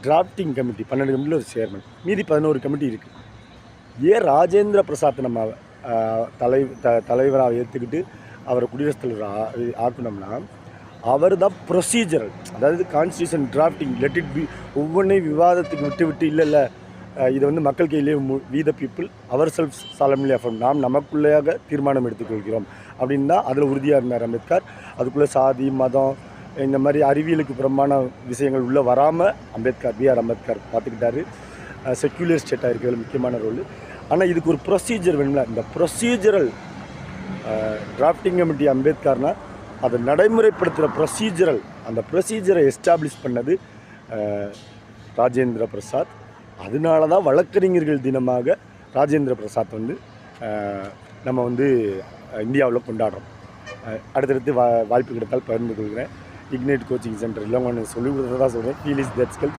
Drafting committee 12 கமிட்டியில் ஒரு chairman, மீதி 11 கமிட்டி இருக்குது. ஏன் ராஜேந்திர பிரசாத் நம்ம தலைவராக ஏற்றுக்கிட்டு அவரை குடியரசுத் தலைவர் ஆக்கணும்னா, அவர் தான் ப்ரொசீஜரல், அதாவது constitution drafting let it be, ஒவ்வொன்றையும் விவாதத்துக்கு விட்டு இல்லை இதை வந்து மக்கள் கையிலே வி த பீப்புள் அவர் செல்ஃப் சாலம்லி அஃபர்ம், நாம் நமக்குள்ளேயாக தீர்மானம் எடுத்துக்கொள்கிறோம் அப்படின்னு தான் அதில் உறுதியாக இருந்தார் அம்பேத்கர். அதுக்குள்ளே சாதி மதம் இந்த மாதிரி அறிவியலுக்கு புறம்பான விஷயங்கள் உள்ளே வராமல் பிஆர் அம்பேத்கர் பார்த்துக்கிட்டாரு. செக்யூலர் ஸ்டேட்டாக இருக்கிறது முக்கியமான ரோல். ஆனால் இதுக்கு ஒரு ப்ரொசீஜர் வேணும்ல, இந்த ப்ரொசீஜரல் டிராஃப்டிங் கமிட்டி அம்பேத்கர்னா அதை நடைமுறைப்படுத்துகிற ப்ரொசீஜரல், அந்த ப்ரொசீஜரை எஸ்டாப்ளிஷ் பண்ணது ராஜேந்திர பிரசாத். அதனால தான் வழக்கறிஞர்கள் தினமாக ராஜேந்திர பிரசாத் வந்து நம்ம வந்து இந்தியாவில் கொண்டாடுறோம். அடுத்தடுத்து வாய்ப்பு கிடைத்தால் பகிர்ந்து கொள்கிறேன். இக்னைட் கோச்சிங் சென்டர் இளங்கோன்னு சொல்லி கொடுத்ததான் சொல்கிறேன். Feel is that skill.